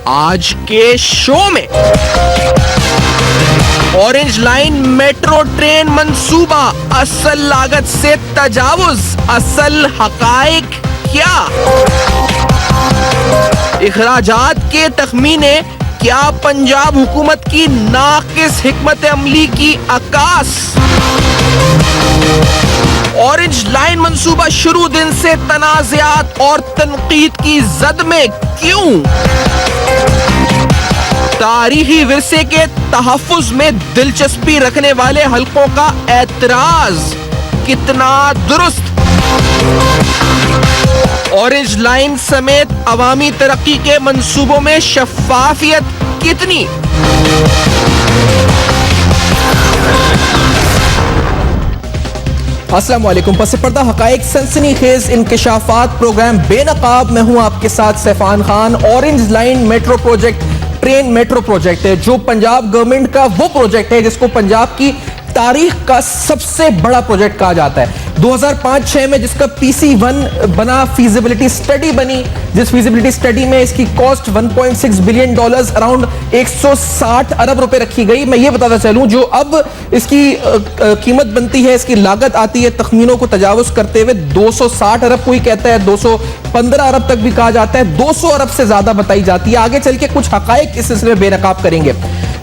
आज के शो में ऑरेंज लाइन मेट्रो ट्रेन मंसूबा, असल लागत से तजावुज, असल हकाइक क्या, इखराजात के तखमीने, क्या पंजाब हुकूमत की नाकिस हिकमत अमली की अकास। ऑरेंज लाइन मंसूबा शुरू दिन से तनाज़ात और तनकीद की जद में क्यों, तारीखी विरसे के तहफ़्फ़ुज़ में दिलचस्पी रखने वाले हलकों का एतराज कितना दुरुस्त, ऑरेंज लाइन समेत अवामी तरक्की के मंसूबों में शफाफियत कितनी। अस्सलाम वालेकुम। पस पर्दा हकाइक सनसनीखेज इंकिशाफात प्रोग्राम बेनकाब में हूं आपके साथ Saifan Khan. Orange line metro project train metro project है जो पंजाब गवर्नमेंट का वो प्रोजेक्ट है जिसको पंजाब की तारीख का सबसे बड़ा प्रोजेक्ट कहा जाता है। 2005-6 में जिसका PC1 बना, फीजिबिलिटी स्टडी बनी, जिस फीजिबिलिटी स्टडी में इसकी कॉस्ट $1.6 बिलियन अराउंड 160 अरब रुपए रखी गई। मैं ये बताता चलूं जो अब इसकी कीमत बनती है, इसकी लागत आती है तखमीनों को तजावुज करते हुए 260 अरब, कोई कहता है 215 अरब तक भी कहा जाता है, 200 अरब से ज्यादा बताई जाती है। आगे चल के कुछ हकाइक इस सिलसिले में बेनकाब करेंगे।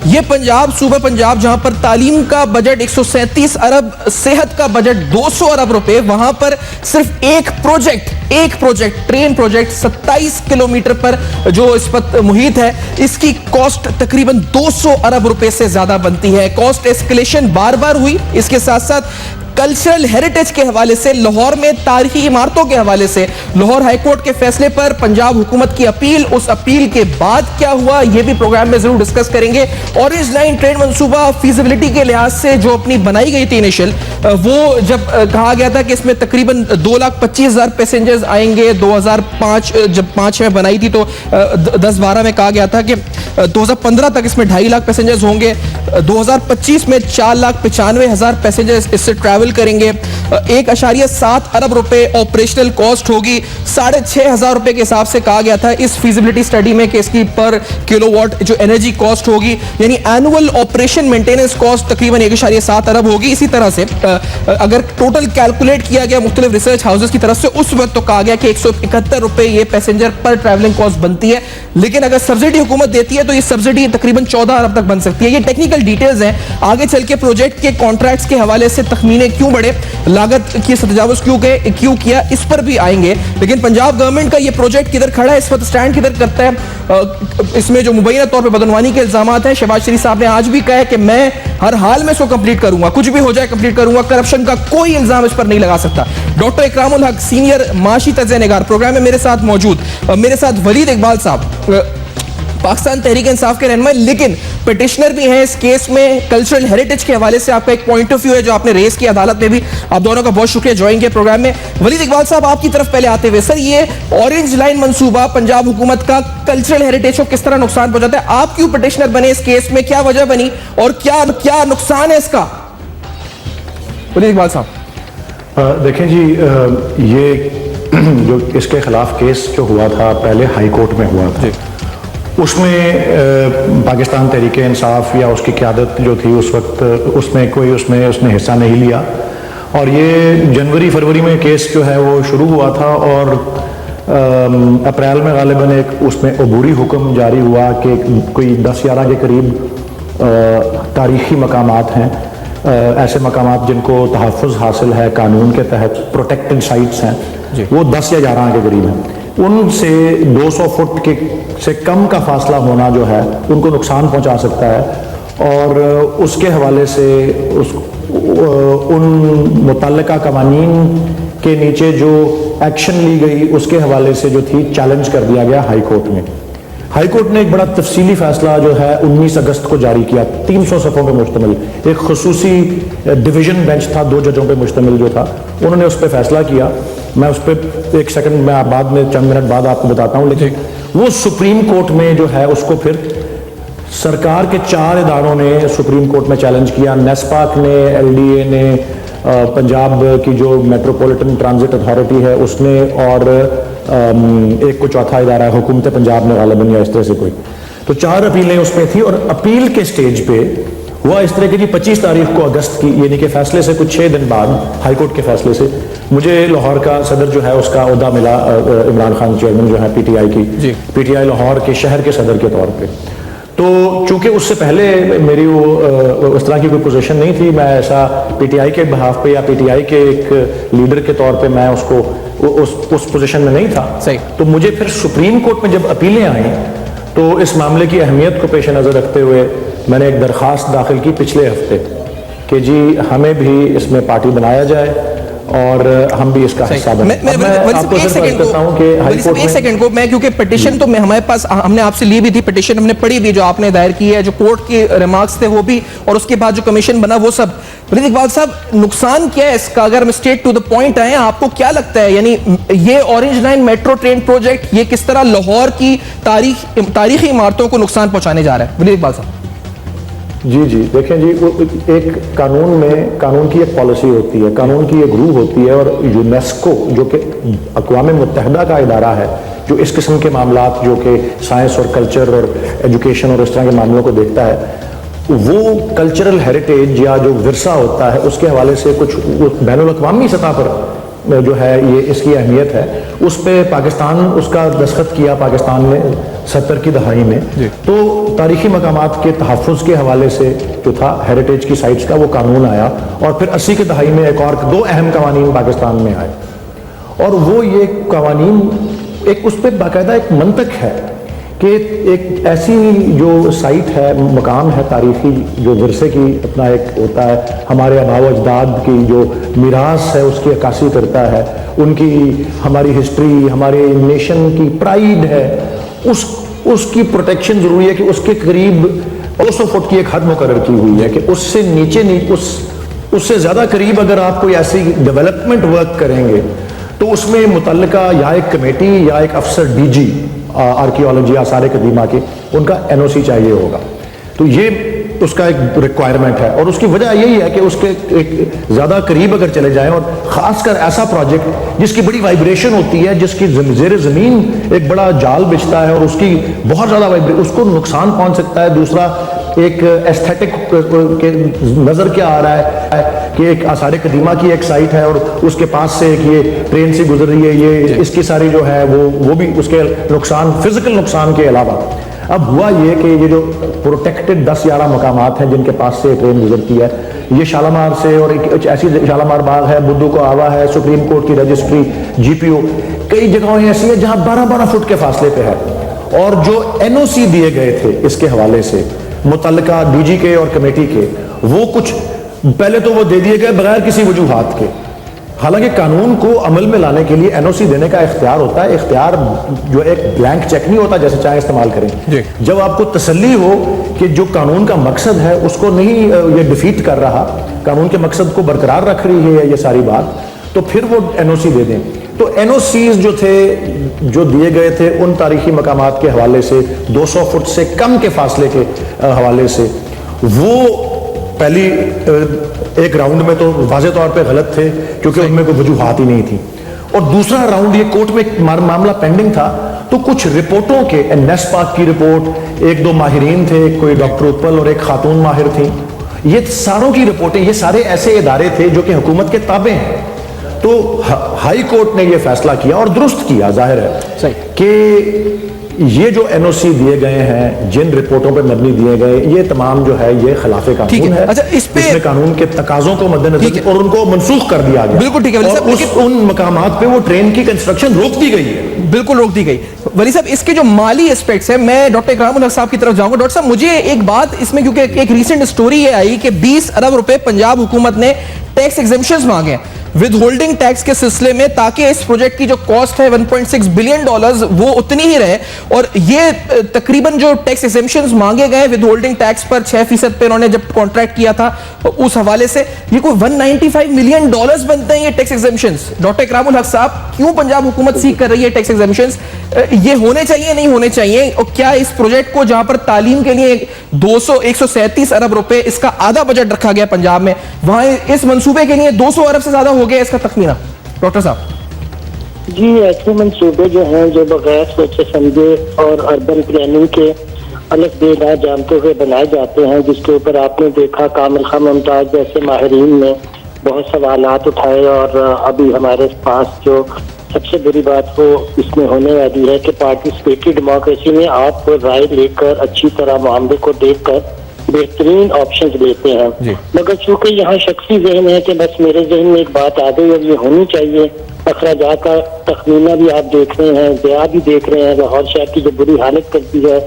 ये पंजाब, सूबा पंजाब, जहां पर तालीम का बजट 137 अरब, सेहत का बजट 200 अरब रुपए, वहां पर सिर्फ एक प्रोजेक्ट ट्रेन प्रोजेक्ट 27 किलोमीटर पर जो इस पर मुहित है, इसकी कॉस्ट तकरीबन 200 अरब रुपए से ज्यादा बनती है। कॉस्ट एस्केलेशन बार बार हुई। इसके साथ साथ कल्चरल हेरिटेज के हवाले से, लाहौर में तारीखी इमारतों के हवाले से लाहौर हाईकोर्ट के फैसले पर पंजाब हुकूमत की अपील, उस अपील के बाद क्या हुआ यह भी प्रोग्राम में जरूर डिस्कस करेंगे। ऑरेंज लाइन ट्रेन मंसूबा फीजिबिलिटी के लिहाज से जो अपनी बनाई गई थी इनिशियल, वो जब कहा गया था कि इसमें तकरीबन 2,25,000 पैसेंजर्स आएंगे, 2005 जब 5 में बनाई थी तो 10-12 में कहा गया था कि 2015 तक इसमें 2.5 लाख पैसेंजर्स होंगे, 2025 में 4,95,000 पैसेंजर्स इससे ट्रैवल करेंगे, 1.7 अरब रुपए ऑपरेशनल कॉस्ट होगी, 6,500 रुपए के हिसाब से कहा गया था इस फीजिबिलिटी स्टडी में कि इसकी पर किलोवाट जो एनर्जी कॉस्ट होगी, यानी एनुअल ऑपरेशन मेंटेनेंस कॉस्ट तकरीबन 1.7 अरब होगी। इसी तरह से अगर टोटल कैलकुलेट किया गया मुख्तलिफ रिसर्च हाउसेस की तरफ से, उस वक्त तो कहा गया कि 171 रुपए ये पैसेंजर पर ट्रैवलिंग कॉस्ट बनती है, लेकिन अगर सब्सिडी हुकूमत देती है तो ये सब्सिडी तकरीबन 14 अरब तक बन सकती है। ये टेक्निकल डिटेल्स हैं। आगे चल के प्रोजेक्ट के कॉन्ट्रैक्ट्स के हवाले से तखमीने क्यों बढ़े, लागत की तजावुज क्यों किया, इस पर भी आएंगे। लेकिन पंजाब गवर्नमेंट का ये प्रोजेक्ट किधर खड़ा है, इस वक्त स्टैंड किधर करता है, इसमें जो मुबैना तौर पर बदनवानी के इल्जाम हैं, शहबाज शरीफ साहब ने आज भी कहा है कि मैं हर हाल में इसको कंप्लीट करूंगा, कुछ भी हो जाए कंप्लीट करूंगा, करप्शन का कोई इल्जाम इस पर नहीं लगा सकता। डॉक्टर इकरामुल हक, सीनियर माशी तज्ज़िया निगार, प्रोग्राम में मेरे साथ मौजूद, मेरे साथ वलीद इकबाल साहब, पाकिस्तान तहरीक इंसाफ के रहनुमा, लेकिन पिटिशनर भी हैं इस केस में। कल्चरल हेरिटेज के हवाले से आपका एक पॉइंट ऑफ व्यू है जो आपने रेस की अदालत में भी। आप दोनों का बहुत शुक्रिया ज्वाइन किया प्रोग्राम में। वलीद इकबाल साहब, आपकी तरफ पहले आते हुए, सर ये ऑरेंज लाइन मंसूबा पंजाब हुकूमत का कल्चरल हेरिटेज को किस तरह नुकसान पहुंचाता है? आप क्यों पिटिशनर बने इस केस में, क्या वजह बनी और क्या नुकसान है इसका? वलीद इकबाल साहब। देखें जी, ये जो इसके खिलाफ केस जो हुआ था पहले हाई कोर्ट में हुआ था, उसमें पाकिस्तान तहरीक इंसाफ या उसकी क़यादत जो थी उस वक्त, उसने हिस्सा नहीं लिया, और ये जनवरी फरवरी में केस जो है वो शुरू हुआ था, और अप्रैल में गालिबन एक उसमें अबूरी हुक्म जारी हुआ कि कोई 10-11 के करीब तारीख़ी मकामात हैं, ऐसे मकामात जिनको तहफ़्फ़ुज़ हासिल है कानून के तहत, प्रोटेक्टेड साइट्स हैं, वो 10 या 11 के करीब हैं। उनसे 200 फुट के से कम का फासला होना जो है उनको नुकसान पहुंचा सकता है, और उसके हवाले से उन मुतल्लिका कवानीन के नीचे जो एक्शन ली गई उसके हवाले से जो थी चैलेंज कर दिया गया हाई कोर्ट में। हाई कोर्ट ने एक बड़ा तफसीली फैसला जो है 19 अगस्त को जारी किया, 300 सफ़ों पर मुश्तमिल एक खुसूसी डिवीज़न बेंच था, 2 जजों पे मुश्तमिल जो था, उन्होंने उस पर फैसला किया। मैं उस पर एक सेकंड में बाद में चंद मिनट बाद आपको बताता हूँ, लेकिन वो सुप्रीम कोर्ट में जो है उसको फिर सरकार के 4 इदारों ने सुप्रीम कोर्ट में चैलेंज किया, नेस्पाक ने, LDA ने, पंजाब की जो मेट्रोपॉलिटन ट्रांजिट अथॉरिटी है उसने, और एक को चौथा इदारा है हुकूमत पंजाब ने गालिबन, या इस तरह से कोई, तो 4 अपीलें उसमें थी। और अपील के स्टेज पे हुआ इस तरह की जी 25 तारीख को अगस्त की, यानी कि फैसले से कुछ 6 दिन बाद, हाई कोर्ट के फैसले से, मुझे लाहौर का सदर जो है उसका ओहदा मिला, इमरान खान चेयरमैन जो है पीटीआई की, पीटीआई लाहौर के शहर के सदर के तौर पे। तो चूंकि उससे पहले मेरी वो उस तरह की कोई पोजीशन नहीं थी, मैं ऐसा पीटीआई के बहाफ पे या पीटीआई के एक लीडर के तौर पे मैं उसको उस पोजीशन में नहीं था। सही। तो मुझे फिर सुप्रीम कोर्ट में जब अपीलें आई तो इस मामले की अहमियत को पेश नज़र रखते हुए मैंने एक दरख्वास्त दाखिल की पिछले हफ्ते कि जी हमें भी इसमें पार्टी बनाया जाए और हम भी इसका हिस्सा बने। मैं आपको सिर्फ अर्ज करता हूं कि हाई कोर्ट में एक सेकंड को मैं, क्योंकि पिटीशन तो मैं हमारे पास, हमने आपसे ली भी थी पिटीशन, हमने पढ़ी भी जो आपने दायर की है, जो कोर्ट के रिमार्क्स थे वो भी, और उसके बाद जो कमीशन बना वो सब। वलीद इकबाल साहब, नुकसान क्या है इसका, अगर हम स्ट्रेट टू द पॉइंट आए, आपको क्या लगता है, यानी ये orange line metro train project ये किस तरह लाहौर की तारीखी इमारतों को नुकसान पहुंचाने जा रहा है? वलीद इकबाल साहब जी देखें जी, एक कानून में, कानून की एक पॉलिसी होती है, कानून की एक रूह होती है, और यूनेस्को जो कि अक़वाम मुत्तहिदा का इदारा है जो इस किस्म के मामलात जो कि साइंस और कल्चर और एजुकेशन और इस तरह के मामलों को देखता है, वो कल्चरल हेरिटेज या जो विरसा होता है उसके हवाले से कुछ बैनुल अक़वामी सतह पर जो है ये इसकी अहमियत है, उस पर पाकिस्तान उसका दस्तखत किया पाकिस्तान ने 70 की दहाई में। तो तारीखी मकामात के तहफ़्फ़ुज़ के हवाले से जो था हेरिटेज की साइट्स का वो कानून आया, और फिर 80 की दहाई में एक और 2 अहम कवानीन पाकिस्तान में आए, और वो ये कवानीन एक उस पर बाकायदा एक मंतक है कि एक ऐसी जो साइट है, मकाम है तारीखी, जो विरसे की अपना एक होता है, हमारे आबाव अजदाद की जो मीरास है उसकी अक्कासी करता है, उनकी हमारी हिस्ट्री, हमारे नेशन की प्राइड है, उसकी प्रोटेक्शन जरूरी है कि उसके करीब 200 फुट की एक हद मुकर्रर की हुई है कि उससे नीचे उससे ज़्यादा करीब अगर आप कोई ऐसी डेवलपमेंट वर्क करेंगे तो उसमें मुतल्लिका या एक कमेटी या एक अफसर डीजी आर्कियोलॉजी आसार कदीमा के, उनका एनओसी चाहिए होगा। तो ये उसका एक रिक्वायरमेंट है, और उसकी वजह यही है कि उसके एक ज़्यादा करीब अगर चले जाएं, और ख़ासकर ऐसा प्रोजेक्ट जिसकी बड़ी वाइब्रेशन होती है, जिसकी ज़ेर ज़मीन एक बड़ा जाल बिछता है और उसकी बहुत ज़्यादा उसको नुकसान पहुंच सकता है। दूसरा एक एस्थेटिक के नज़र क्या आ रहा है कि एक आसार कदीमा की एक साइट है और उसके पास से एक ये ट्रेन से गुजर रही है, ये इसकी सारी जो है वो भी उसके नुकसान, फिजिकल नुकसान के अलावा। अब हुआ ये कि ये जो प्रोटेक्टेड 10-11 मकामात हैं जिनके पास से ट्रेन गुजरती है, ये शालामार से, और एक ऐसी शालामार बाग है, बुद्धू को आवा है, सुप्रीम कोर्ट की रजिस्ट्री, जीपीओ, कई जगहें ऐसी हैं जहां 12-12 फुट के फासले पे है, और जो एनओसी दिए गए थे इसके हवाले से मुतल्लिका डीजी के और कमेटी के, वो कुछ पहले तो वो दे दिए गए बगैर किसी वजूहात के। हालांकि कानून को अमल में लाने के लिए एनओसी देने का इख्तियार होता है, इख्तियार जो एक ब्लैंक चेक नहीं होता जैसे चाहे इस्तेमाल करें। जब आपको तसल्ली हो कि जो कानून का मकसद है उसको नहीं ये डिफीट कर रहा, कानून के मकसद को बरकरार रख रही है ये सारी बात, तो फिर वो एनओसी दे दें। तो एनओसीज जो थे, जो दिए गए थे उन तारीखी मकामात के हवाले से 200 फुट से कम के फासले के हवाले से, वो पहली एक राउंड में तो वाज़े तौर पे गलत थे क्योंकि उनमें कोई वजूहात ही नहीं थी, और दूसरा राउंड ये कोर्ट में मामला पेंडिंग था, तो कुछ रिपोर्टों के, नेस्पाक की रिपोर्ट, 1-2 माहिरीन थे, कोई डॉक्टर उत्पल और एक खातून माहिर थी, ये सारों की रिपोर्टें, ये सारे ऐसे इदारे थे जो कि हुकूमत के ताबे हैं। तो हाई कोर्ट ने ये फैसला किया और दुरुस्त किया, जाहिर है कि ये जो एनओसी दिए गए हैं, जिन रिपोर्टों पर मबनी दिए गए, ये तमाम जो है ये खिलाफे कानून है। अच्छा, इसमें कानून के तकाजों को मद्देनजर और उनको मनसूख कर दिया गया। बिल्कुल ठीक है और उन मकामात पे वो ट्रेन की कंस्ट्रक्शन रोक दी गई है, बिल्कुल रोक दी गई। वली साहब, इसके जो माली एस्पेक्ट्स है, मैं डॉक्टर इकराम उल हक साहब की तरफ जाऊंगा। डॉक्टर साहब, मुझे एक बात इसमें, क्योंकि एक रीसेंट स्टोरी ये आई कि 20 अरब रुपए पंजाब हुकूमत ने टैक्स एग्जेम्पशंस मांगे। विद होल्डिंग टैक्स के सिलसिले में, ताकि इस प्रोजेक्ट की जो कॉस्ट है $1.6 बिलियन वो उतनी ही रहे। और ये तकरीबन जो टैक्स एग्जेम्पशंस मांगे गए विद होल्डिंग टैक्स पर 6% पे उन्होंने जब कॉन्ट्रैक्ट किया था, उस हवाले से ये कोई $195 मिलियन बनते हैं ये टैक्स एग्जेम्पशंस। डॉक्टर इकरामुल हक साहब, क्यों पंजाब हुकूमत सीख कर रही है टैक्स एग्जेम्पशंस? ये होने चाहिए, नहीं होने चाहिए? और क्या इस प्रोजेक्ट को, जहां पर तालीम के लिए 137 अरब रुपए इसका आधा बजट रखा गया पंजाब में, वहां इस मंसूबे के लिए 200 अरब से ज्यादा हो गया इसका तखमीना? डॉक्टर साहब जी, ऐसे मंसूबे जो हैं जो बगैर सोचे समझे और अर्बन प्लानिंग के अलग बेना जानते हुए बनाए जाते हैं, जिसके ऊपर आपने देखा कामिल खान मुमताज जैसे माहिरीन ने बहुत सवालात उठाए। और अभी हमारे पास जो सबसे बुरी बात वो इसमें होने वाली है कि पार्टिसिपेटरी डेमोक्रेसी में आप राय लेकर अच्छी तरह मामले को देखकर बेहतरीन ऑप्शंस लेते हैं, मगर चूंकि यहाँ शख्सी जहन है कि बस मेरे जहन में एक बात आ गई और ये होनी चाहिए। अखराजात का तखमीना भी आप देख रहे हैं, बया भी देख रहे हैं, लाहौर शहर की जो बुरी हालत करती है,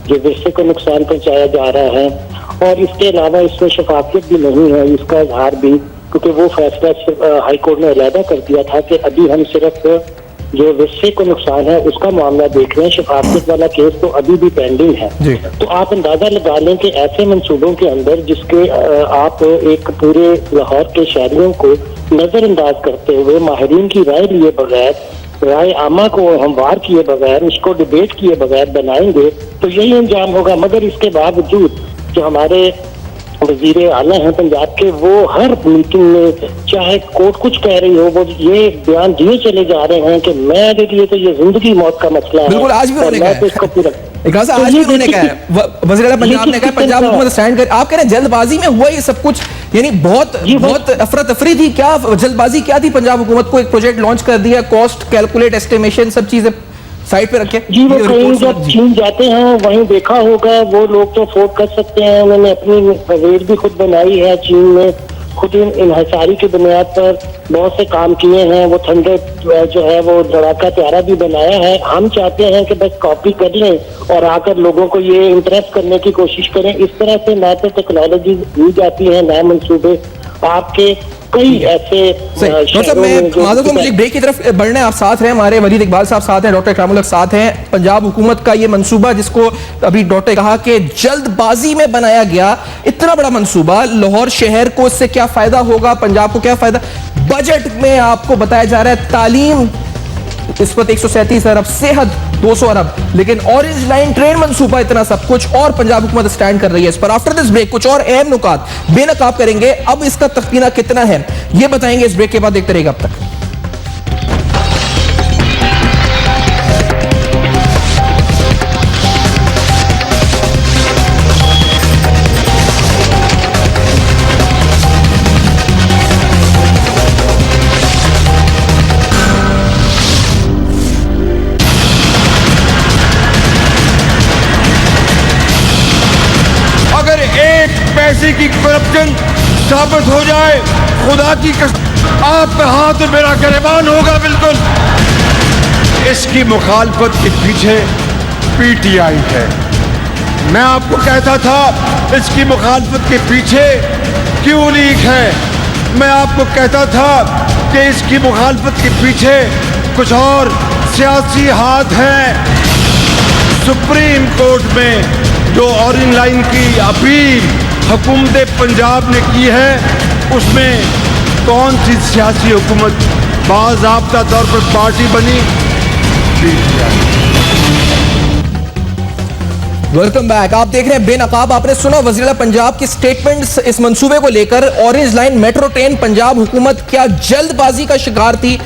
जो विरसे को नुकसान पहुंचाया जा रहा है, और इसके अलावा इसमें शफाफियत भी नहीं है, इसका इजहार भी, क्योंकि वो फैसला हाई कोर्ट ने अलहदा कर दिया था कि अभी हम सिर्फ जो विरसे को नुकसान है उसका मामला देख रहे हैं, शफाफियत वाला केस तो अभी भी पेंडिंग है। तो आप अंदाजा लगा लें कि ऐसे मंसूबों के अंदर जिसके आप एक पूरे लाहौर के शहरियों को नजरअंदाज करते हुए, माहिरीन की राय लिए बगैर, राय आमा को हमवार किए बगैर, उसको डिबेट किए बगैर बनाएंगे तो यही अंजाम होगा। मगर इसके बावजूद जो हमारे वजीर आला हैं पंजाब के, वो हर मीटिंग में चाहे कोर्ट कुछ कह रही हो, वो ये बयान दिए चले जा रहे हैं कि मेरे लिए तो ये जिंदगी मौत का मसला है। बिल्कुल, आज भी उन्होंने कहा, आज भी उन्होंने कहा, वज़ीर आला पंजाब ने कहा पंजाब हुकूमत स्टैंड कर। आप कह रहे हैं जल्दबाजी में हुआ ये सब कुछ, यानी बहुत अफरा तफरी थी क्या? जल्दबाजी क्या थी? पंजाब हुकूमत को एक प्रोजेक्ट लॉन्च कर दिया, कॉस्ट कैलकुलेट, एस्टिमेशन, सब चीजें साइड पे रखे। जी, वो कहीं जब चीन जाते हैं वहीं देखा होगा, वो लोग तो अफोर्ड कर सकते हैं, उन्होंने अपनी रेट भी खुद बनाई है, चीन में खुद इन्हिसारी की बुनियाद पर बहुत से काम किए हैं। वो थंडर जो है वो लड़ाका प्यारा भी बनाया है। हम चाहते हैं कि बस कॉपी कर लें और आकर लोगों को ये इम्प्रेस करने की कोशिश करें। इस तरह से ना तो टेक्नोलॉजी दी जाती है, नए मंसूबे आपके कई ऐसे। मुझे ब्रेक की तरफ बढ़ने, आप साथ हैं, हमारे वलीद इकबाल साहब साथ हैं, डॉक्टर इकरामुल हक साथ हैं। पंजाब हुकूमत का ये मंसूबा, जिसको अभी डॉक्टर कहा कि जल्दबाजी में बनाया गया, इतना बड़ा मंसूबा, लाहौर शहर को इससे क्या फायदा होगा, पंजाब को क्या फायदा? बजट में आपको बताया जा रहा है तालीम इस वक्त 137 अरब, सेहत 200 अरब, लेकिन ऑरेंज लाइन ट्रेन मंसूबा इतना सब कुछ, और पंजाब हुकूमत स्टैंड कर रही है इस पर। आफ्टर दिस ब्रेक कुछ और अहम नुकात बेनकाब करेंगे। अब इसका तखमीना कितना है ये बताएंगे इस ब्रेक के बाद। देखते रहेगा अब तक। पैसे की करप्शन साबित हो जाए, खुदा की कसम आपका हाथ मेरा गिरबान होगा। बिल्कुल इसकी मुखालफत के पीछे पीटीआई है। मैं आपको कहता था इसकी मुखालफत के पीछे क्यों लीग है। मैं आपको कहता था कि इसकी मुखालफत के पीछे कुछ और सियासी हाथ हैं। सुप्रीम कोर्ट में जो ऑरेंज लाइन की अपील हुकूमत पंजाब ने की है, उसमें कौन सी सियासी हुकूमत बाज़ाब्ता तौर पर पार्टी बनी? Welcome back. आप देख रहे हैं बेनकाब। आपने सुना वज़ीर आला पंजाब की स्टेटमेंट्स इस मंसूबे को लेकर। Orange line metro train Punjab हुकूमत क्या जल्दबाजी का शिकार थी?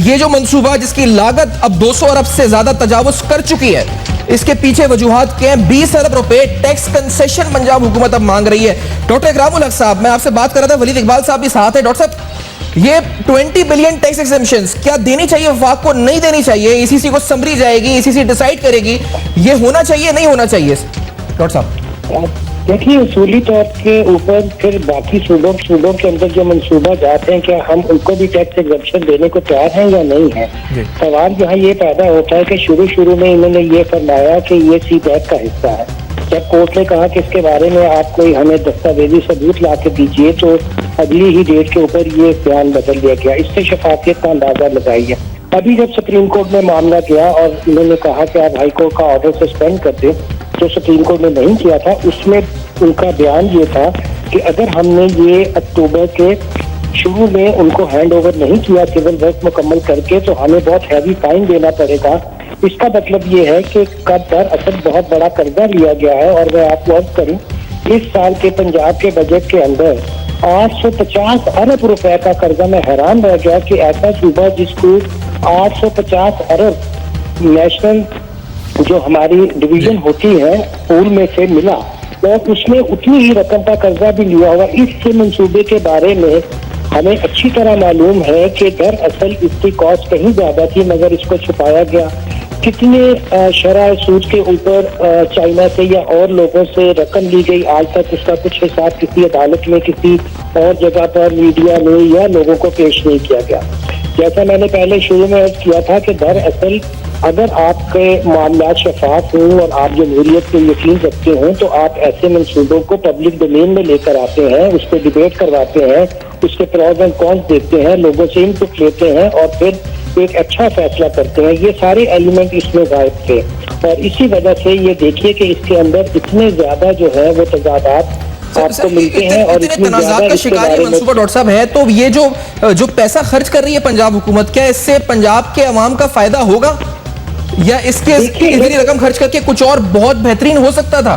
ये जो मंसूबा जिसकी लागत अब 200 अरब से ज्यादा तजावुज कर चुकी है, इसके पीछे वजूहात क्या हैं? 20 अरब रुपए टैक्स कंसेशन पंजाब हुकूमत अब मांग रही है। डॉक्टर इकरामुल हक साहब, मैं आपसे बात कर रहा था, वलीद इकबाल साहब भी साथ है। डॉक्टर साहब, ये 20 बिलियन टैक्स एग्जेम्पशंस क्या देनी चाहिए वफाक को, नहीं देनी चाहिए? ईसीसी को समरी जाएगी, ईसीसी डिसाइड करेगी, ये होना चाहिए नहीं होना चाहिए? डॉक्टर साहब देखिए, उसूली तौर के ऊपर फिर बाकी सूबों के अंदर जो मंसूबा जाते हैं, क्या हम उनको भी टैक्स एग्जेम्पशन देने को तैयार हैं या नहीं है? सवाल यहाँ ये पैदा होता है कि शुरू में इन्होंने ये फरमाया कि ये सी पैक का हिस्सा है। जब कोर्ट ने कहा कि इसके बारे में आप कोई हमें दस्तावेजी सबूत ला के दीजिए, तो अगली ही डेट के ऊपर ये बयान बदल दिया गया। इससे शफाफियत का अंदाजा लगाइए। अभी जब सुप्रीम कोर्ट में मामला गया और उन्होंने कहा कि आप हाई कोर्ट का ऑर्डर सस्पेंड कर दें, जो सुप्रीम कोर्ट ने नहीं किया था, उसमें उनका बयान ये था कि अगर हमने ये अक्टूबर के शुरू में उनको हैंड ओवर नहीं किया सिविल वर्क मुकम्मल करके, तो हमें बहुत हैवी फाइन देना पड़ेगा। इसका मतलब ये है कि कब दरअसल बहुत बड़ा कर्जा लिया गया है। और मैं आपको अर्ज करूं, इस साल के पंजाब के बजट के अंदर 850 अरब रुपए का कर्जा। मैं हैरान रह गया कि ऐसा सूबा जिसको 850 अरब नेशनल जो हमारी डिवीजन होती है पूल में से मिला, और उसमें उतनी ही रकम का कर्जा भी लिया हुआ। इस मंसूबे के बारे में हमें अच्छी तरह मालूम है कि दरअसल इसकी कॉस्ट कहीं ज्यादा थी, मगर इसको छुपाया गया। कितने शरह सूद के ऊपर चाइना से या और लोगों से रकम ली गई, आज तक उसका कुछ हिसाब किसी अदालत में, किसी और जगह पर, मीडिया में या लोगों को पेश नहीं किया गया। जैसा मैंने पहले शुरू में अर्ज किया था कि दरअसल अगर आपके मामला शफाफ हों और आप जमहूरियत पे यकीन रखते हैं, तो आप ऐसे मंसूबों को पब्लिक डोमेन में लेकर आते हैं, उस पर डिबेट करवाते हैं, उसके प्रोज एंड कॉन्स देखते हैं, लोगों से इनपुट लेते हैं और फिर एक अच्छा फैसला करते हैं। ये सारे एलिमेंट इसमें गायब थे और इसी वजह से ये देखिए कि इसके अंदर इतने ज्यादा जो है वो तजादात आपको मिलते हैं और इतने तनाज़ात का शिकार ये मंसूबा डॉक्टर साहब है। तो ये जो पैसा खर्च कर रही है पंजाब हुकूमत, क्या इससे पंजाब के अवाम का फायदा होगा या इसके इतनी रकम खर्च करके कुछ और बहुत बेहतरीन हो सकता था?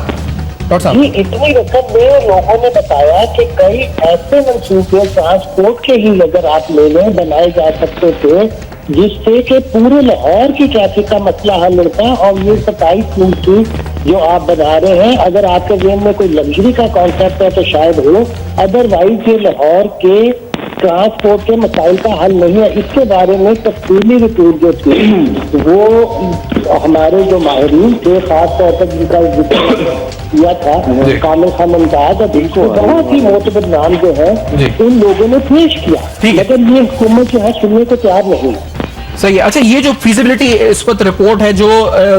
डॉक्टर साहब, इतनी रकम में लोगों ने बताया कि कई ऐसे मंसूबे ट्रांसपोर्ट के ही अगर आप ले लें बनाए जा सकते थे, जिससे कि पूरे लाहौर की ट्रैफिक का मसला हल होता है। और ये 27 मील की जो आप बना रहे हैं, अगर आपके जेब में कोई लग्जरी का कॉन्सेप्ट है तो शायद हो, अदरवाइज ये लाहौर के ट्रांसपोर्ट के मसाइल का हल नहीं है। इसके बारे में तफसीली रिपोर्ट जो थी वो हमारे जो माहिरीन थे, खासतौर पर जिनका जिक्र किया था कामिल खान मुमताज और बिल्कुल बहुत ही मोतबर नाम जो है, उन लोगों ने पेश किया, लेकिन ये हुकूमत जो है सुनने को तैयार नहीं। सही है। अच्छा, ये जो फीजिबिलिटी इस वक्त रिपोर्ट है जो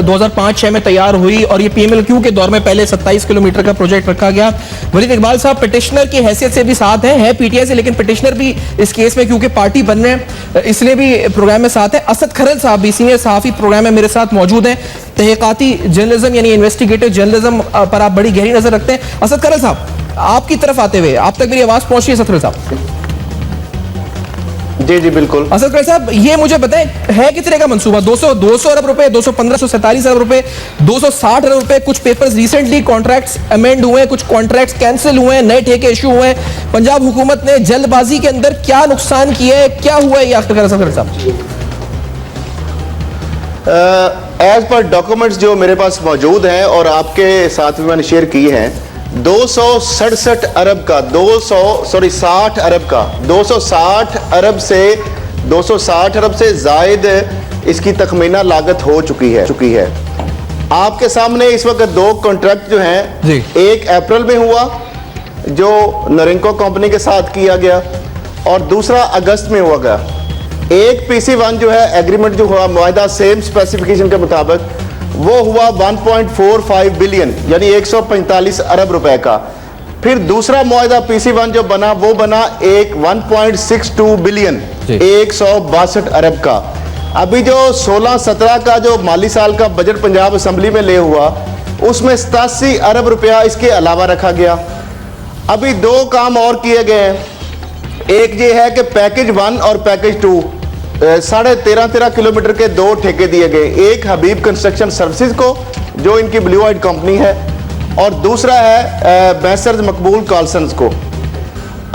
2005-6 में तैयार हुई और ये पीएमएलक्यू के दौर में पहले 27 किलोमीटर का प्रोजेक्ट रखा गया। वलीद इकबाल साहब पिटिशनर की हैसियत से भी साथ है पीटीआई से, लेकिन पिटिशनर भी इस केस में क्योंकि पार्टी बन रहे हैं इसलिए भी प्रोग्राम में साथ है। असद खरल साहब भी सीनियर सहाफी प्रोग्राम में मेरे साथ मौजूद हैं। तहकीकाती जर्नलिज्म यानी इन्वेस्टिगेटिव जर्नलिज्म पर आप बड़ी गहरी नजर रखते हैं। असद खरल साहब, आपकी तरफ आते हुए, आप तक मेरी आवाज पहुंच रही है? असद खरल साहब जी बिल्कुल। असद खरल साहब, ये मुझे बताएं, है कितने का मंसूबा? 200 अरब रुपए, 215, 247 अरब रुपए, 260 अरब रुपए। कुछ पेपर्स रिसेंटली कॉन्ट्रैक्ट्स अमेंड हुए, कुछ कॉन्ट्रैक्ट्स कैंसिल हुए, नए ठेके इशू हुए। पंजाब हुकूमत ने जल्दबाजी के अंदर क्या नुकसान किया है, क्या हुआ है ये आखिरकार? असद खरल साहब, एज पर डॉक्यूमेंट्स जो मेरे पास मौजूद हैं और आपके साथ में मैंने शेयर की हैं, 267 अरब का 60 अरब का 260 अरब से 260 अरब से जायद इसकी तखमीना लागत हो चुकी है। आपके सामने इस वक्त दो कॉन्ट्रैक्ट जो हैं, एक अप्रैल में हुआ जो नरेंको कंपनी के साथ किया गया और दूसरा अगस्त में हुआ गया। एक PC1 जो है एग्रीमेंट जो हुआ मुआहदा सेम स्पेसिफिकेशन के मुताबिक, वो हुआ 1.45 बिलियन यानी 145 अरब रुपए का। फिर दूसरा मुआहदा PC1 जो बना वो बना एक 1.62 बिलियन 162 अरब का। अभी जो 16-17 का जो माली साल का बजट पंजाब असेंबली में ले हुआ, उसमें 87 अरब रुपया इसके अलावा रखा गया। अभी दो काम और किए गए हैं। एक ये है कि पैकेज 1 और पैकेज 2 13.5 किलोमीटर के दो ठेके दिए गए। एक हबीब कंस्ट्रक्शन सर्विसेज को जो इनकी ब्लू वाइट कंपनी है और दूसरा है मैसर्स मकबूल कॉल्सन्स को।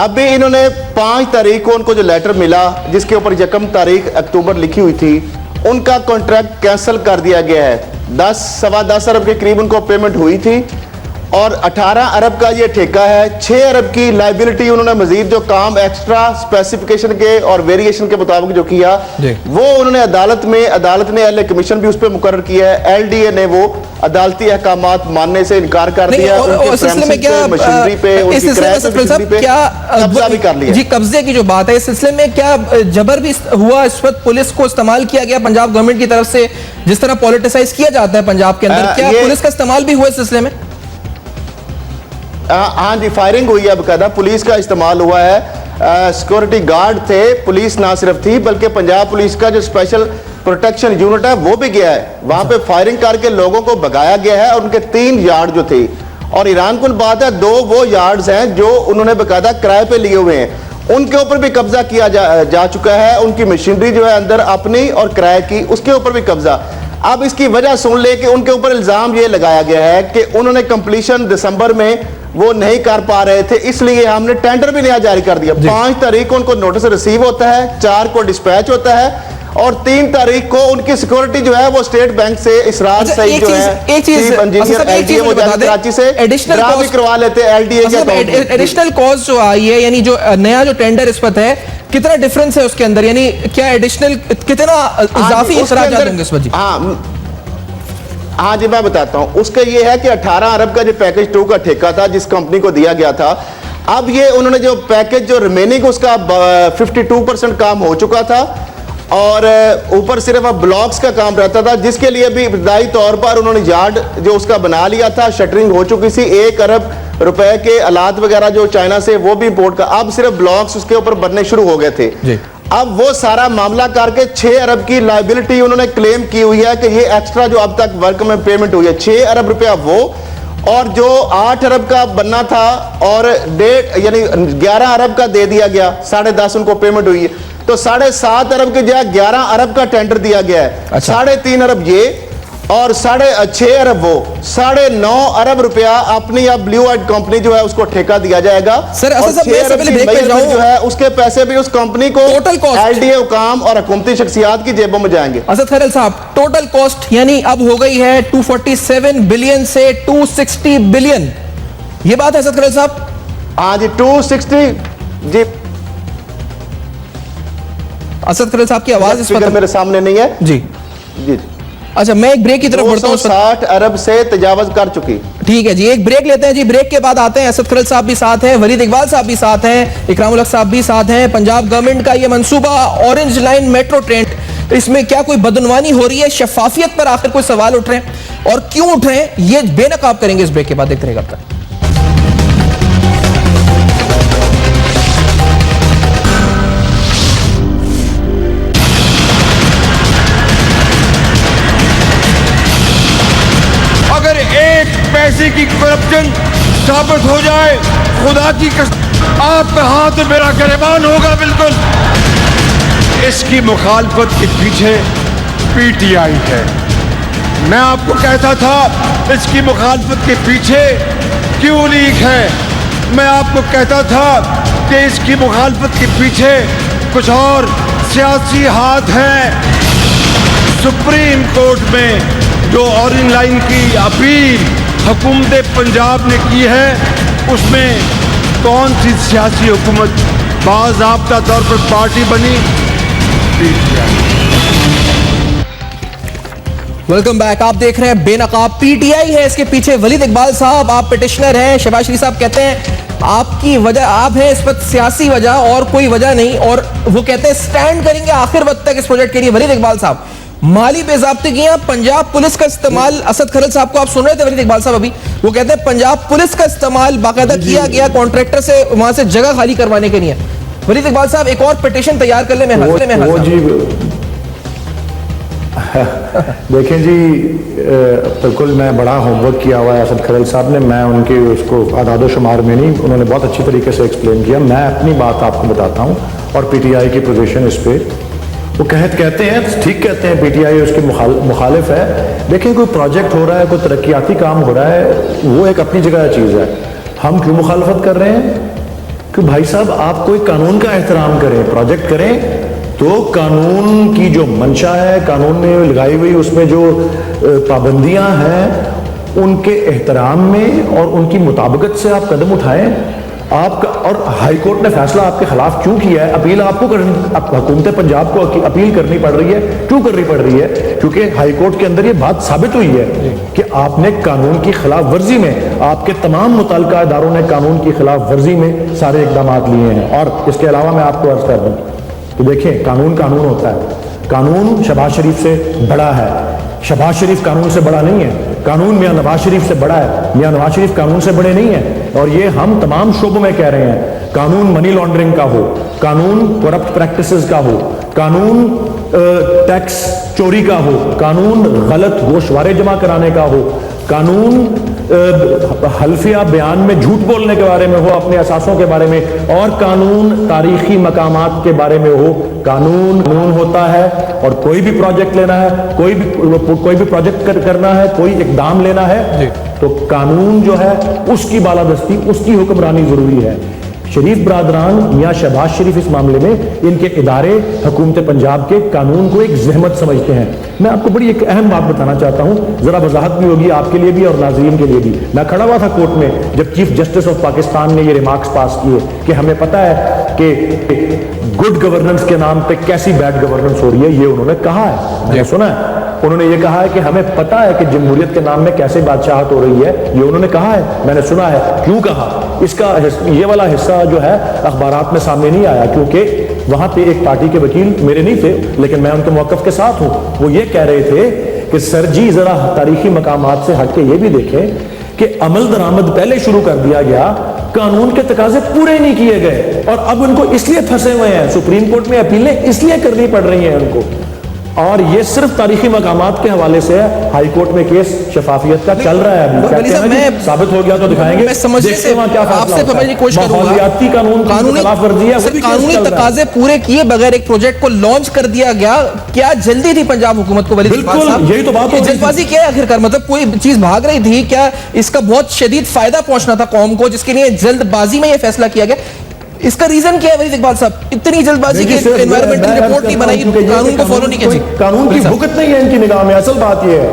अभी इन्होंने 5 तारीख को उनको जो लेटर मिला जिसके ऊपर 1 तारीख अक्टूबर लिखी हुई थी, उनका कॉन्ट्रैक्ट कैंसिल कर दिया गया है। 10-10.25 अरब के करीब उनको पेमेंट हुई थी और 18 अरब का ये ठेका है। 6 अरब की लाइबिलिटी उन्होंने मजीद जो काम एक्स्ट्रा स्पेसिफिकेशन के और वेरिएशन के मुताबिक जो किया वो उन्होंने अदालत ने एल कमीशन भी उस पर मुकर्रर किया है। LDA ने वो अदालती अहकामात मानने से इनकार कर दिया। कब्जे की जो बात है, इस सिलसिले में क्या जबर भी हुआ? इस वक्त पुलिस को इस्तेमाल किया गया पंजाब गवर्नमेंट की तरफ से, जिस तरह पॉलिटिसाइज किया जाता है पंजाब के अंदर, क्या पुलिस का इस्तेमाल भी हुआ इस सिलसिले में? हाँ जी, फायरिंग हुई है, बकायदा पुलिस का इस्तेमाल हुआ है। सिक्योरिटी गार्ड थे, पुलिस ना सिर्फ थी बल्कि पंजाब पुलिस का जो स्पेशल प्रोटेक्शन यूनिट है वो भी गया है वहां पे, फायरिंग करके लोगों को भगाया गया है। और उनके 3 यार्ड जो थे, और ईरान कुल बात है 2 वो यार्ड्स हैं जो उन्होंने बकायदा किराए पे लिए हुए हैं, उनके ऊपर भी कब्जा किया जा चुका है। उनकी मशीनरी जो है अंदर अपनी और किराए की, उसके ऊपर भी कब्जा। अब इसकी वजह सुन ले कि उनके ऊपर इल्जाम ये लगाया गया है कि उन्होंने कंप्लीशन दिसंबर में वो नहीं कर पा रहे थे, इसलिए हमने टेंडर भी नया जारी कर दिया। 5 तारीख को उनको नोटिस रिसीव होता है, 4 को डिस्पैच होता है, और 3 तारीख को उनकी सिक्योरिटी जो है वो स्टेट बैंक से इसरार सईद जो है एक चीज एलडीए वो कराची से एडिशनल भी करवा लेते हैं एलडीए के। एडिशनल कॉस्ट जो आई है, यानी जो नया जो टेंडर इस्पत है, कितना डिफरेंस है उसके अंदर, यानी क्या एडिशनल कितना इजाफी इखराजात होंगे इस वजह? हाँ जी, मैं बताता हूं। उसका ये है कि 18 अरब का जो पैकेज 2 का ठेका था जिस कंपनी को दिया गया था, अब ये उन्होंने जो पैकेज जो रिमेनिंग उसका 52% काम हो चुका था, और ऊपर सिर्फ अब ब्लॉक्स का काम रहता था, जिसके लिए भी इब्तदाई तौर पर उन्होंने यार्ड जो उसका बना लिया था, शटरिंग हो चुकी थी, 1 अरब रुपए के आलात वगैरह जो चाइना से वो भी इंपोर्ट का, अब सिर्फ ब्लॉक्स उसके ऊपर बनने शुरू हो गए थे। अब वो सारा मामला करके 6 अरब की लायबिलिटी उन्होंने क्लेम की हुई है कि ये एक्स्ट्रा जो अब तक वर्क में पेमेंट हुई है 6 अरब रुपया वो, और जो 8 अरब का बनना था और 1.5 यानी 11 अरब का दे दिया गया, 10.5 उनको पेमेंट हुई है, तो 7.5 अरब के जगह 11 अरब का टेंडर दिया गया है। 3.5 अरब ये और 6.5 अरब वो, 9.5 अरब रुपया अपनी अब ब्लू आइट कंपनी जो है उसको ठेका दिया जाएगा। सर और 6 अरब की जो है उसके पैसे भी उस कंपनी को टोटल कॉस्ट एलडीए हुकाम और हुकूमती शख्सियात की जेबों में जाएंगे। असद खैरल साहब, टोटल कॉस्ट यानी अब हो गई है 247 बिलियन से 260 बिलियन, ये बात है असद खैरल साहब? हाँ जी, 260 जी। असद खैरल साहब की आवाज इस मेरे सामने नहीं है जी जी। अच्छा, मैं एक ब्रेक की तरफ बढ़ता हूं। 260 अरब से तजावज कर चुकी। ठीक है जी, एक ब्रेक लेते हैं जी, ब्रेक के बाद आते हैं। असद खैरल साहब भी साथ हैं, वलीद इकबाल साहब भी साथ हैं, इकरामुल हक साहब भी साथ हैं। पंजाब गवर्नमेंट का ये मंसूबा ऑरेंज लाइन मेट्रो ट्रेन, इसमें क्या कोई बदनवानी हो रही है? शफाफियत पर आखिर कोई सवाल उठ रहे हैं, और क्यों उठ रहे हैं ये बेनकाब करेंगे इस ब्रेक के बाद। देखते रहिएगा अब तक। अगर एक पैसे की करप्शन साबित हो जाए, खुदा की कसम आपका हाथ मेरा गिरबान होगा बिल्कुल। इसकी मुखालफत के पीछे पीटीआई है। मैं आपको कहता था इसकी मुखालफत के पीछे क्यों लीग है, मैं आपको कहता था कि इसकी मुखालफत के पीछे कुछ और सियासी हाथ हैं। सुप्रीम कोर्ट में जो ऑरेंज लाइन की अपील हुकूमत पंजाब ने की है, उसमें कौन सी सियासी हुकूमत बाज़ाब्ता तौर पर पार्टी बनी? वेलकम बैक, आप देख रहे हैं बेनकाब। पीटीआई है इसके पीछे। वलीद इकबाल साहब, आप पिटिशनर हैं। शहबाज शरीफ साहब कहते हैं आपकी वजह, आप हैं इस वक्त सियासी वजह और कोई वजह नहीं, और वो कहते हैं स्टैंड करेंगे आखिर वक्त तक इस प्रोजेक्ट के लिए। वलीद इकबाल साहब, माली बेज़ाब्तिगियां, पंजाब पुलिस का इस्तेमाल, असद खैरल साहब को आप सुन रहे थे वलीद इकबाल साहब अभी, वो कहते हैं पंजाब पुलिस का इस्तेमाल बाकायदा किया गया कॉन्ट्रैक्टर से वहां से जगह खाली करवाने के लिए। वलीद इकबाल साहब, एक और पिटीशन तैयार कर ले। मैं वो जी देखें जी, बिल्कुल मैं बड़ा होमवर्क किया हुआ है असद खैरल साहब ने, मैं उनके उसको आदाद शुमार में नहीं, उन्होंने बहुत अच्छी तरीके से एक्सप्लेन किया। मैं अपनी बात आपको बताता हूँ और पीटीआई की पोजीशन इस पे। वो कहते हैं, ठीक कहते हैं, पीटीआई उसके मुखालिफ है। देखें, कोई प्रोजेक्ट हो रहा है, कोई तरक्याती काम हो रहा है, वो एक अपनी जगह चीज़ है। हम क्यों मुखालफत कर रहे हैं? कि भाई साहब, आप कोई कानून का एहतराम करें, प्रोजेक्ट करें तो कानून की जो मंशा है, कानून में लगाई हुई उसमें जो पाबंदियां हैं, उनके एहतराम में और उनकी मुताबिकत से आप कदम उठाएं। आपका और हाई कोर्ट ने फैसला आपके खिलाफ क्यों किया है? अपील आपको हुकूमत पंजाब को अपील करनी पड़ रही है। क्यों करनी पड़ रही है? क्योंकि हाई कोर्ट के अंदर ये बात साबित हुई है कि आपने कानून की खिलाफ वर्जी में, आपके तमाम मुतल्लिका इदारों ने कानून की खिलाफ वर्जी में सारे इकदाम लिए हैं। और इसके अलावा मैं आपको अर्ज कर दूं तो देखें, कानून कानून होता है। कानून शहबाज शरीफ से बड़ा है, शहबाज शरीफ कानून से बड़ा नहीं है। कानून मियां नवाज शरीफ से बड़ा है, मियां नवाज शरीफ कानून से बड़े नहीं है। और ये हम तमाम शोबों में कह रहे हैं, कानून मनी लॉन्ड्रिंग का हो, कानून करप्ट प्रैक्टिसेस का हो, कानून टैक्स चोरी का हो, कानून गलत गोशवारे जमा कराने का हो, कानून हल्फिया बयान में झूठ बोलने के बारे में हो, अपने असासों के बारे में, और कानून तारीखी मकामात के बारे में हो। कानून होता है और कोई भी प्रोजेक्ट लेना है, कोई भी प्रोजेक्ट करना है, कोई इकदाम लेना है, तो कानून जो है उसकी बालादस्ती, उसकी हुक्मरानी जरूरी है। शरीफ बरादरान मियां शहबाज शरीफ इस मामले में इनके इदारे हुकूमत पंजाब के कानून को एक जहमत समझते हैं। मैं आपको बड़ी एक अहम बात बताना चाहता हूं, जरा वजाहत भी होगी आपके लिए भी और नाज़रीन के लिए भी। मैं खड़ा हुआ था कोर्ट में जब चीफ जस्टिस ऑफ पाकिस्तान ने ये रिमार्क्स पास किए कि हमें पता है कि गुड गवर्नेंस के नाम पे कैसी बैड गवर्नेंस हो रही है, ये उन्होंने कहा है, मैंने सुना है। उन्होंने ये कहा है कि हमें पता है कि जमहूरियत के नाम में कैसे बादशाहत हो रही है, ये उन्होंने कहा है, मैंने सुना है। क्यों कहा? इसका ये वाला हिस्सा जो है अखबारात में सामने नहीं आया, क्योंकि वहां पे एक पार्टी के वकील मेरे नहीं थे, लेकिन मैं उनके मौकफ के साथ हूं। वो ये कह रहे थे कि सर जी जरा तारीखी मकामात से हट के ये भी देखें कि अमल दरामद पहले शुरू कर दिया गया, कानून के तकाजे पूरे नहीं किए गए और अब उनको इसलिए फंसे हुए हैं, सुप्रीम कोर्ट में अपीलें इसलिए करनी पड़ रही हैं उनको। और ये सिर्फ तारीखी मकामात के हवाले से है। हाई कोर्ट में केस शफाफियत का चल रहा है अभी। कहते हैं मैं साबित हो गया तो दिखाएंगे। मैं समझने से आपसे समझने की कोशिश करूंगा। माहौलियाती कानून की खिलाफवर्जी है, वो भी कानूनी तकाजे पूरे किए बगैर एक प्रोजेक्ट को लॉन्च कर दिया गया। क्या जल्दी थी पंजाब हुकूमत को? बिल्कुल, यही तो बात है। जल्दबाजी क्या है आखिरकार? मतलब कोई चीज भाग रही थी क्या? इसका बहुत शदीद फायदा पहुंचना था कौम को, जिसके लिए जल्दबाजी में यह फैसला किया गया। इसका रीजन क्या है वलीद इकबाल साहब? इतनी जल्दबाजी की एनवायरमेंटल रिपोर्ट नहीं बनाई, कानून को फॉलो नहीं किया, कानून की भुगत नहीं है इनकी निगाह में। असल बात यह है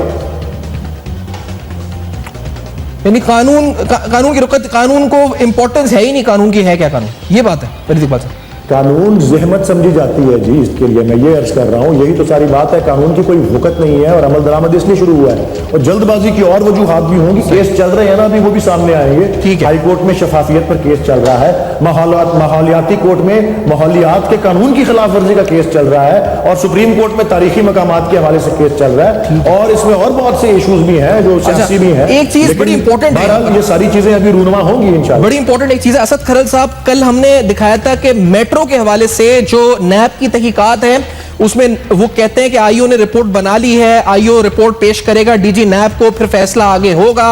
यानी कानून की रुकत, कानून को इंपॉर्टेंस है ही नहीं, कानून की है क्या कानून? ये बात है वलीद इकबाल साहब। कानून जहमत समझी जाती है जी, इसके लिए मैं ये अर्ज कर रहा हूँ, यही तो सारी बात है। कानून की कोई भुगत नहीं है और अमल दरामद इसलिए शुरू हुआ है। और जल्दबाजी की और वजूहात भी होंगी, केस चल रहे हैं ना अभी, वो भी सामने आएंगे। ठीक है, हाई कोर्ट में शफाफियत पर केस चल रहा है, माहौलियाती कोर्ट में माहौलियात के कानून की खिलाफ वर्जी का केस चल रहा है, और सुप्रीम कोर्ट में तारीखी मकामात के हवाले से केस चल रहा है, और इसमें और बहुत से इशूज भी हैं जो सियासी भी हैं। एक चीज बड़ी इंपॉर्टेंट है, ये सारी चीजें अभी रूनुमा होंगी इंशाल्लाह। बड़ी इंपॉर्टेंट एक चीज है असद खरल साहब, कल हमने दिखाया था कि मेट्रो के हवाले से जो नैब की तहकीकात है उसमें वो कहते हैं कि आईओ ने रिपोर्ट बना ली है, आईओ रिपोर्ट पेश करेगा डीजी नैब को, फिर फैसला आगे होगा।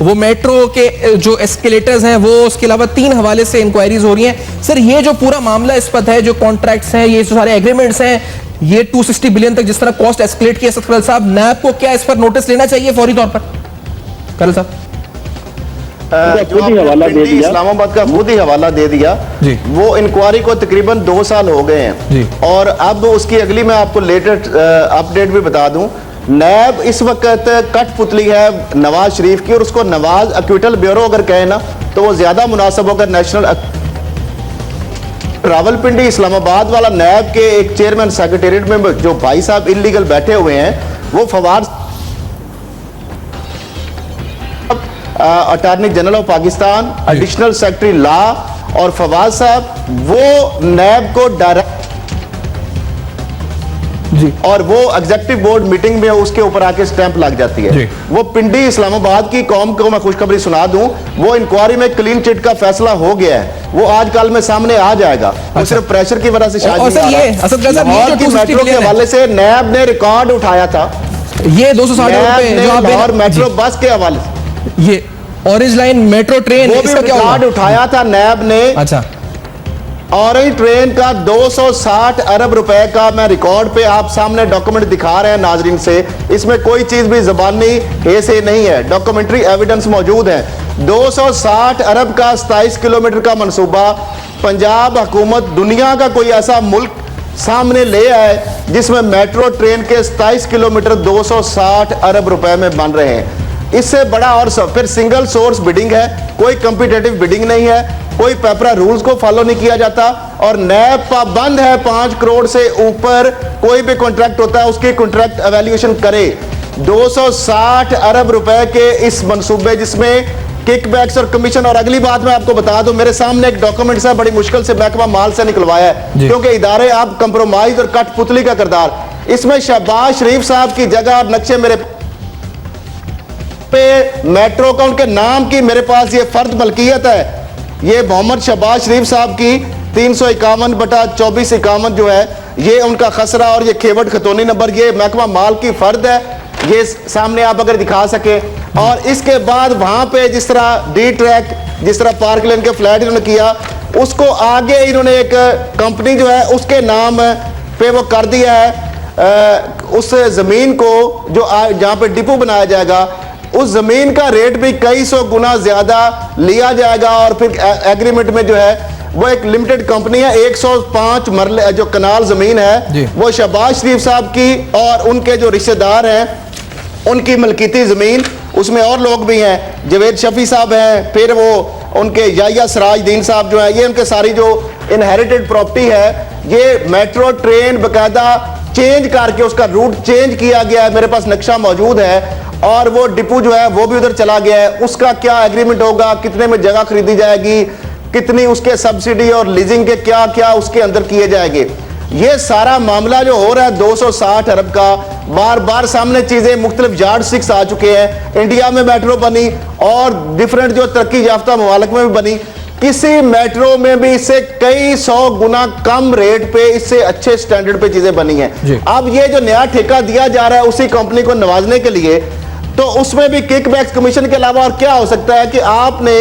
वो मेट्रो के जो एस्केलेटर्स हैं वो, उसके अलावा 3 हवाले से इंक्वायरीज हो रही हैं। सर ये जो पूरा मामला इस पर है, जो कॉन्ट्रैक्ट्स हैं, ये जो सारे एग्रीमेंट्स हैं, ये 260 बिलियन तक जिस तरह कॉस्ट एस्केलेट की, असद खरल साहब नैब को क्या इस पर नोटिस लेना चाहिए फौरी तौर पर? खरल साहब जो आपने इस्लामाबाद का खुद ही हवाला दे दिया, वो इंक्वायरी को तकरीबन 2 साल हो गए हैं, और अब उसकी अगली मैं आपको लेटेस्ट अपडेट भी बता दूं। नैब इस वक्त कठपुतली है नवाज शरीफ की, और उसको नवाज एक्विटल ब्यूरो अगर कहे ना तो वो ज्यादा मुनासिब होगा। नेशनल रावलपिंडी इस्लामाबाद वाला नैब के एक चेयरमैन सेक्रेटेरिएट में जो भाई साहब इलीगल बैठे हुए हैं, वो Fawad attorney general of Pakistan, additional secretary law, और फवाद साहब वो नैब को डायरेक्ट जी, और वो एग्जीक्यूटिव बोर्ड मीटिंग में उसके ऊपर आके स्टैंप लग जाती है। वो पिंडी इस्लामाबाद की कौम को मैं खुशखबरी सुना दूं, वो इंक्वायरी में क्लीन चिट का फैसला हो गया है, वो आज कल में सामने आ जाएगा। वो सिर्फ प्रेशर की वजह से शायद लाहौर की मेट्रो के हवाले से नैब ने रिकॉर्ड उठाया था, ये 260 लाहौर मेट्रो बस के हवाले से, ये ऑरेंज लाइन मेट्रो ट्रेन, वो भी रिकॉर्ड उठाया था नैब ने। अच्छा, ऑरेंज ट्रेन का 260 अरब रुपए का मैं रिकॉर्ड पे आप सामने डॉक्यूमेंट दिखा रहे हैं नाजरीन से, इसमें कोई चीज भी ज़बानी ऐसे नहीं है, डॉक्यूमेंट्री एविडेंस मौजूद है। 260 अरब का 27 किलोमीटर का मंसूबा पंजाब हुकूमत दुनिया का कोई ऐसा मुल्क सामने ले आए जिसमें मेट्रो ट्रेन के 27 किलोमीटर 260 अरब रुपए में बन रहे हैं। इससे बड़ा और फिर सिंगल सोर्स बिडिंग है, कोई कंपिटेटिव बिडिंग नहीं है, कोई पेपरा रूल्स को फॉलो नहीं किया जाता, और नैब पाबंद है 5 करोड़ से ऊपर कोई भी कॉन्ट्रैक्ट होता है उसकी कॉन्ट्रैक्ट एवेल्यूएशन करे। 260 अरब रुपए के इस मंसूबे जिसमें किकबैक्स और कमीशन, और अगली बात मैं आपको बता दूं, मेरे सामने एक डॉक्यूमेंट है, बड़ी मुश्किल से महकमा माल से निकलवाया है, क्योंकि इदारे आप कंप्रोमाइज और कठपुतली का किरदार, इसमें शहबाज शरीफ साहब की जगह और नक्शे मेरे पे मेट्रो का उनके नाम की मेरे पास ये फर्द मलकियत है। ये मोहम्मद शहबाज शरीफ साहब की 351/2451 जो है ये उनका खसरा और ये खेवट खतौनी नंबर, ये महकमा माल की फर्द है। ये सामने आप अगर दिखा सके। और इसके बाद वहां पे जिस तरह डी ट्रैक, जिस तरह पार्क लेन के फ्लैट इन्होंने किया, उसको आगे इन्होंने एक कंपनी जो है उसके नाम पे वो कर दिया है। उस जमीन को जो जहां पे डिपो बनाया जाएगा, उस जमीन का रेट भी कई सौ गुना ज्यादा लिया जाएगा। और फिर एग्रीमेंट में जो है वो एक लिमिटेड कंपनी है, 105 मरले जो कनाल जमीन है वो शहबाज शरीफ साहब की और उनके जो रिश्तेदार हैं उनकी मलकीती जमीन, उसमें और लोग भी हैं, जवेद शफी साहब हैं, फिर वो उनके याया सराजदीन साहब जो है, ये उनके सारी जो इनहेरिटेड प्रॉपर्टी है। ये मेट्रो ट्रेन बकायदा चेंज करके उसका रूट चेंज किया गया है, मेरे पास नक्शा मौजूद है। और वो डिपो जो है वो भी उधर चला गया है। उसका क्या एग्रीमेंट होगा, कितने में जगह खरीदी जाएगी, कितनी उसके सब्सिडी और लीजिंग के क्या क्या उसके अंदर किए जाएंगे, ये सारा मामला जो हो रहा है 260 अरब का, बार बार सामने चीजें मुख्तलिफ यार्ड सिक्स आ चुके हैं। इंडिया में मेट्रो बनी और डिफरेंट जो तरक्की याफ्ता ममालिक में भी बनी, किसी मेट्रो में भी इससे कई 100 गुना कम रेट पे, इससे अच्छे स्टैंडर्ड पे चीजें बनी हैं। अब ये जो नया ठेका दिया जा रहा है उसी कंपनी को नवाजने के लिए, तो उसमें भी किकबैक्स कमीशन के अलावा और क्या हो सकता है कि आपने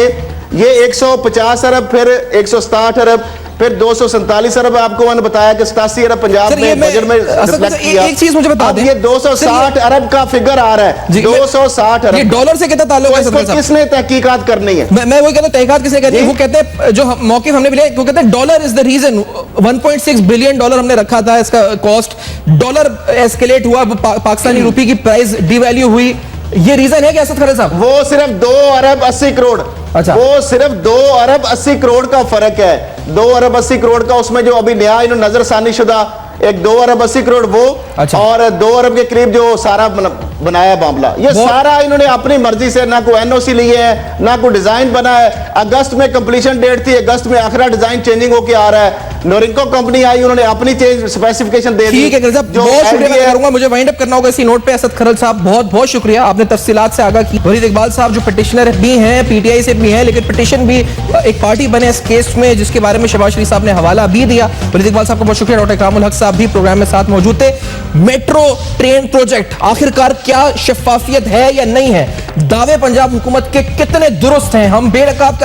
ये 150 अरब, फिर 167 अरब, फिर 247 अरब, आपको मैंने बताया कि 87 अरब पंजाब में बजट में रिफ्लेक्ट किया। एक चीज मुझे बता दें, ये 260 अरब का फिगर आ रहा है, 260 अरब। ये डॉलर से कितना ताल्लुक है? इसको किसने तहकीकात करनी है? मैं वही कहता हूं, तहकीकात किसने करनी है? वो कहते हैं, जो मौके हमने लिया, वो कहते हैं dollar is the reason. 1.6 billion dollar हमने रखा था इसका कॉस्ट, डॉलर एस्केलेट हुआ, पाकिस्तानी रुपये की प्राइस डिवैल्यू हुई, ये रीजन है कि असद खलील साहब? वो सिर्फ 2 अरब 80 करोड़, अच्छा, वो सिर्फ 2 अरब 80 करोड़ का फर्क है। 2 अरब 80 करोड़ का, उसमें जो अभी नया इन्होंने नजरसानी शुदा एक 2 अरब 80 करोड़ वो, अच्छा, और 2 अरब के करीब जो सारा बनाया मामला, ये सारा इन्होंने अपनी मर्जी से, ना कोई एनओसी लिए है, ना कोई डिजाइन बना है। अगस्त में कंप्लीशन डेट थी, अगस्त में आखिरा डिजाइन चेंजिंग होकर आ रहा है। नोरिंको कंपनी आई, उन्होंने अपनी चेंज स्पेसिफिकेशन दे दी। ठीक है साहब, बहुत शुक्रिया करूंगा, मुझे वाइंड अप करना होगा इसी नोट पे। असद खलील साहब बहुत बहुत शुक्रिया, आपने तफसीलात से आगाह की। वलीद इकबाल साहब जो पिटिशनर भी हैं, पीटीआई से भी हैं, लेकिन पिटिशन भी एक पार्टी बने इस केस में, जिसके बारे में शहबाज शरीफ साहब ने हवाला भी दिया। वलीद इकबाल साहब को बहुत शुक्रिया। डॉक्टर इकरामुल हक साहब भी प्रोग्राम में साथ मौजूद थे। मेट्रो ट्रेन प्रोजेक्ट आखिरकार क्या शफाफियत है या नहीं है, दावे पंजाब हुकूमत के कितने दुरुस्त हैं, हम बेनकाब